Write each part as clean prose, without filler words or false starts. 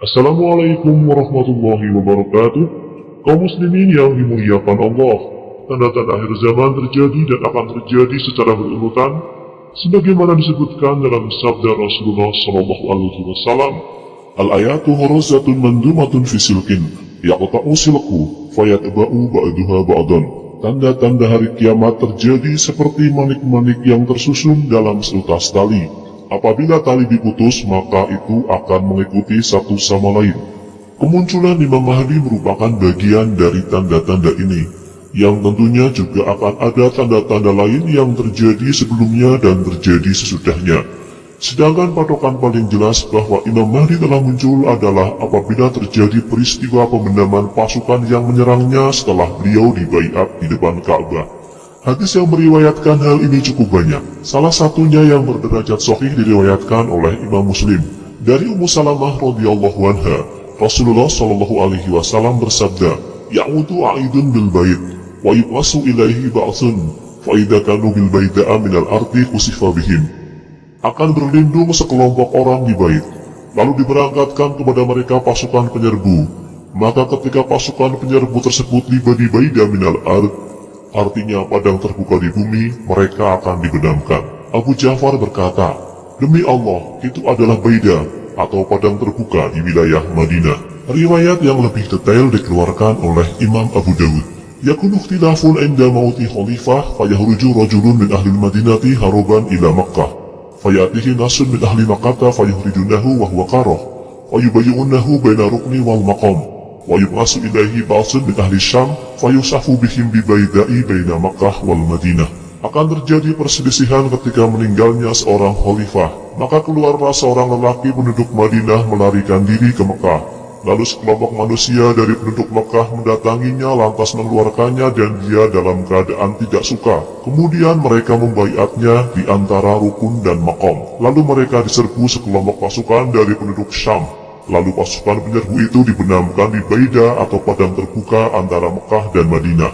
Assalamualaikum warahmatullahi wabarakatuh. Kaum muslimin yang dimuliakan Allah, tanda-tanda akhir zaman terjadi dan akan terjadi secara berurutan, sebagaimana disebutkan dalam sabda Rasulullah Shallallahu Alaihi Wasallam. Al-ayatu horazatun mandumatun fisilkin, yaqta'u silku, fayatba'u ba'duha ba'dan. Tanda-tanda hari kiamat terjadi seperti manik-manik yang tersusun dalam seutas tali. Apabila tali diputus, maka itu akan mengikuti satu sama lain. Kemunculan Imam Mahdi merupakan bagian dari tanda-tanda ini, yang tentunya juga akan ada tanda-tanda lain yang terjadi sebelumnya dan terjadi sesudahnya. Sedangkan patokan paling jelas bahwa Imam Mahdi telah muncul adalah apabila terjadi peristiwa pembendaman pasukan yang menyerangnya setelah beliau dibaiat di depan Ka'bah. Hadis yang meriwayatkan hal ini cukup banyak. Salah satunya yang berderajat sahih diriwayatkan oleh Imam Muslim dari Ummu Salamah radhiyallahu anha. Rasulullah shallallahu alaihi wasallam bersabda, "Ya'udu a'idun bil bait wa yub'asu ilaihi ba'sun, fa idza kanu bil baida'a minal ardi kusifa bihim." Akan berlindung sekelompok orang di bait, lalu diberangkatkan kepada mereka pasukan penyerbu. Maka ketika pasukan penyerbu tersebut tiba di baidah minal ard, artinya padang terbuka di bumi, mereka akan dibenamkan. Abu Ja'far berkata, "Demi Allah, itu adalah Baidah atau padang terbuka di wilayah Madinah." Riwayat yang lebih detail dikeluarkan oleh Imam Abu Dawud. Yakunu ikhtilafun inda mauti khalifah, fayahruju rajulun min ahli Madinati haruban ila Makkah, fayatihi nasun min ahli Makkah fayuhrijunahu wa huwa karah, fayubayyunahu baina rukni wal maqam. Wa yub'asu ilaihi ba'sun min ahli Syam fayusafu bihim bibaida'i baina Makkah wal Madinah. Akan terjadi perselisihan ketika meninggalnya seorang khalifah, maka keluarlah seorang lelaki penduduk Madinah melarikan diri ke Mekah. Lalu sekelompok manusia dari penduduk Mekah mendatanginya lantas mengeluarkannya dan dia dalam keadaan tidak suka. Kemudian mereka membaiatnya di antara rukun dan maqam. Lalu mereka diserbu sekelompok pasukan dari penduduk Syam. Lalu pasukan penyerbu itu dibenamkan di Baidah atau padang terbuka antara Mekah dan Madinah.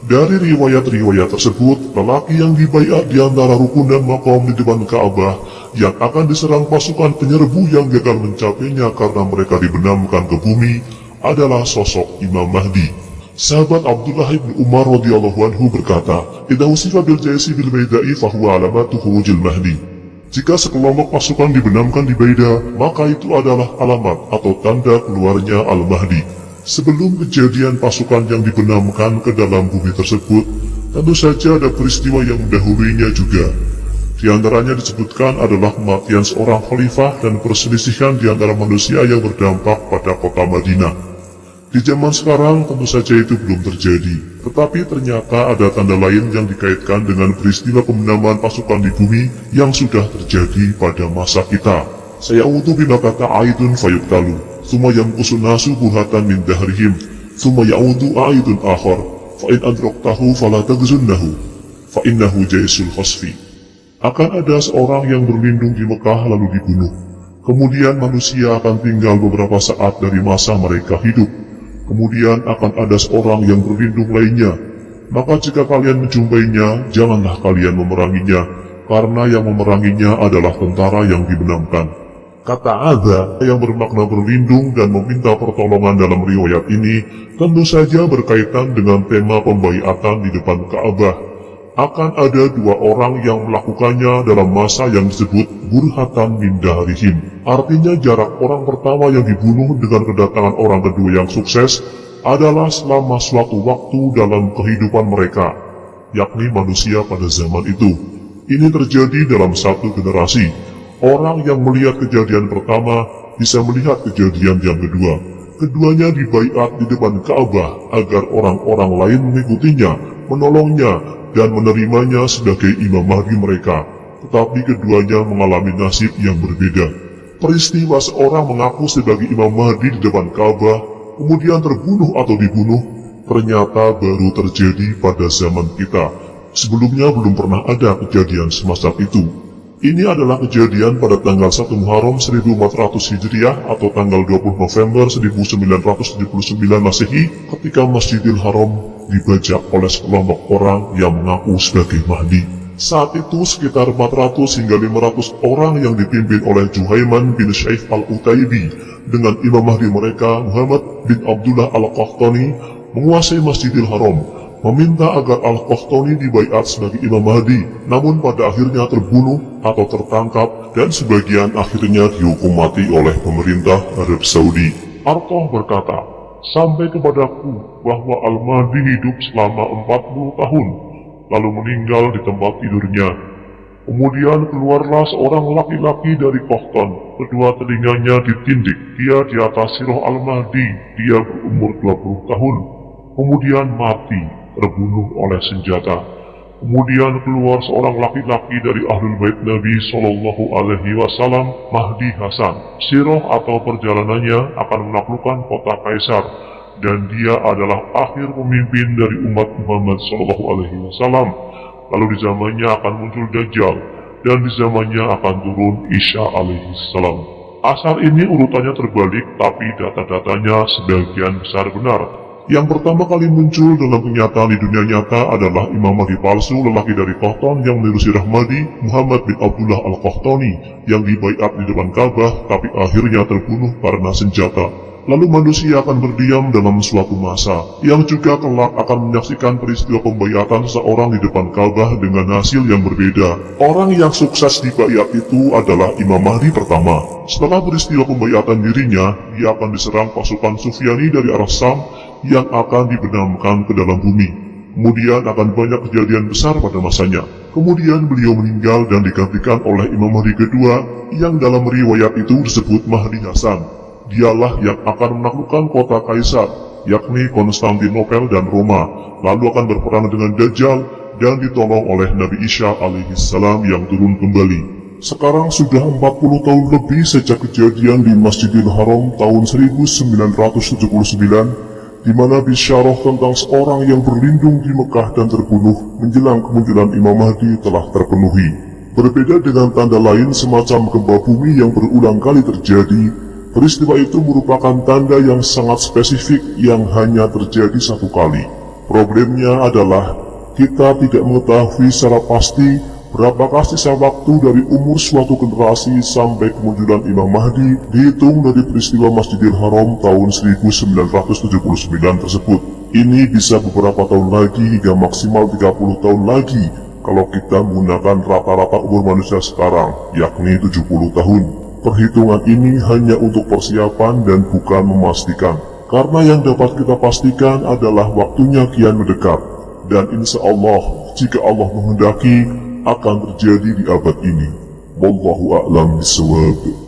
Dari riwayat-riwayat tersebut, lelaki yang dibaiat di antara rukun dan maqam di depan Ka'bah yang akan diserang pasukan penyerbu yang gagal mencapainya karena mereka dibenamkan ke bumi adalah sosok Imam Mahdi. Sahabat Abdullah bin Umar radhiyallahu anhu berkata, "Idza usifa bil jaisi bil baida'i fahuwa alamatu khurujil Mahdi." Jika sekelompok pasukan dibenamkan di Baidah, maka itu adalah alamat atau tanda keluarnya Al-Mahdi. Sebelum kejadian pasukan yang dibenamkan ke dalam bumi tersebut, tentu saja ada peristiwa yang mendahuluinya juga. Di antaranya disebutkan adalah kematian seorang khalifah dan perselisihan di antara manusia yang berdampak pada kota Madinah. Di zaman sekarang tentu saja itu belum terjadi, tetapi ternyata ada tanda lain yang dikaitkan dengan peristiwa pembendaman pasukan di bumi yang sudah terjadi pada masa kita. Sayaudu bima kata aidun fayuqtalu, thumma yamkusu nasu buhatan min dahrihim, thumma yaudu aidun akhar, fa in adraktahu fala tagzunnahu, fa innahu jaisul khasfi. Akan ada seorang yang berlindung di Mekah lalu dibunuh. Kemudian manusia akan tinggal beberapa saat dari masa mereka hidup. Kemudian akan ada seorang yang berlindung lainnya. Maka jika kalian menjumpainya, janganlah kalian memeranginya, karena yang memeranginya adalah tentara yang dibenamkan. Kata adza yang bermakna berlindung dan meminta pertolongan dalam riwayat ini tentu saja berkaitan dengan tema pembaiatan di depan Ka'bah. Akan ada dua orang yang melakukannya dalam masa yang disebut burhatan min dahrihim. Artinya jarak orang pertama yang dibunuh dengan kedatangan orang kedua yang sukses adalah selama suatu waktu dalam kehidupan mereka, yakni manusia pada zaman itu. Ini terjadi dalam satu generasi. Orang yang melihat kejadian pertama bisa melihat kejadian yang kedua. Keduanya dibaiat di depan Ka'bah agar orang-orang lain mengikutinya, menolongnya, dan menerimanya sebagai Imam Mahdi mereka. Tetapi keduanya mengalami nasib yang berbeda. Peristiwa seorang mengaku sebagai Imam Mahdi di depan Ka'bah, kemudian terbunuh atau dibunuh, ternyata baru terjadi pada zaman kita. Sebelumnya belum pernah ada kejadian semacam itu. Ini adalah kejadian pada tanggal 1 Muharram 1400 Hijriah atau tanggal 20 November 1979 Masehi ketika Masjidil Haram dibajak oleh sekelompok orang yang mengaku sebagai Mahdi. Saat itu sekitar 400 hingga 500 orang yang dipimpin oleh Juhaiman bin Syaif al-Utaibi dengan Imam Mahdi mereka Muhammad bin Abdullah Al-Qahtani menguasai Masjidil Haram, meminta agar Al-Qahtani dibaiat sebagai Imam Mahdi, namun pada akhirnya terbunuh atau tertangkap dan sebagian akhirnya dihukum mati oleh pemerintah Arab Saudi. Artoh berkata, "Sampai kepadaku bahwa Al-Mahdi hidup selama 40 tahun, lalu meninggal di tempat tidurnya. Kemudian keluarlah seorang laki-laki dari Qahtan, kedua telinganya ditindik, dia di atas siroh Al-Mahdi, dia berumur 20 tahun, kemudian mati, terbunuh oleh senjata. Kemudian keluar seorang laki-laki dari Ahlul Bait Nabi Shallallahu Alaihi Wasallam, Mahdi Hasan. Siroh atau perjalanannya akan menaklukkan kota Kaisar, dan dia adalah akhir pemimpin dari umat Muhammad Shallallahu Alaihi Wasallam. Lalu di zamannya akan muncul Dajjal, dan di zamannya akan turun Isa alaihissalam." Asal ini urutannya terbalik, tapi data-datanya sebagian besar benar. Yang pertama kali muncul dalam kenyataan di dunia nyata adalah Imam Mahdi palsu, lelaki dari Qahtan yang meniru sirah Mahdi, Muhammad bin Abdullah Al-Qahtani, yang dibaiat di depan Ka'bah tapi akhirnya terbunuh karena senjata. Lalu manusia akan berdiam dalam suatu masa, yang juga kelak akan menyaksikan peristiwa pembaiatan seseorang di depan Ka'bah dengan hasil yang berbeda. Orang yang sukses dibaiat itu adalah Imam Mahdi pertama. Setelah peristiwa pembaiatan dirinya, dia akan diserang pasukan Sufyani dari arah Sam yang akan dibenamkan ke dalam bumi. Kemudian akan banyak kejadian besar pada masanya. Kemudian beliau meninggal dan digantikan oleh Imam Mahdi kedua, yang dalam riwayat itu disebut Mahdi Hasan. Dialah yang akan menaklukkan kota Kaisar, yakni Konstantinopel dan Roma, lalu akan berperang dengan Dajjal dan ditolong oleh Nabi Isa alaihissalam yang turun kembali. Sekarang sudah 40 tahun lebih sejak kejadian di Masjidil Haram tahun 1979, di mana bisyarah tentang seorang yang berlindung di Mekah dan terbunuh menjelang kemunculan Imam Mahdi telah terpenuhi. Berbeda dengan tanda lain semacam gempa bumi yang berulang kali terjadi, peristiwa itu merupakan tanda yang sangat spesifik yang hanya terjadi satu kali. Problemnya adalah kita tidak mengetahui secara pasti berapakah sisa waktu dari umur suatu generasi sampai kemunculan Imam Mahdi dihitung dari peristiwa Masjidil Haram tahun 1979 tersebut. Ini bisa beberapa tahun lagi hingga maksimal 30 tahun lagi kalau kita menggunakan rata-rata umur manusia sekarang, yakni 70 tahun. Perhitungan ini hanya untuk persiapan dan bukan memastikan. Karena yang dapat kita pastikan adalah waktunya kian mendekat. Dan insya Allah, jika Allah menghendaki, akan terjadi di abad ini. Wallahu a'lam bishawab.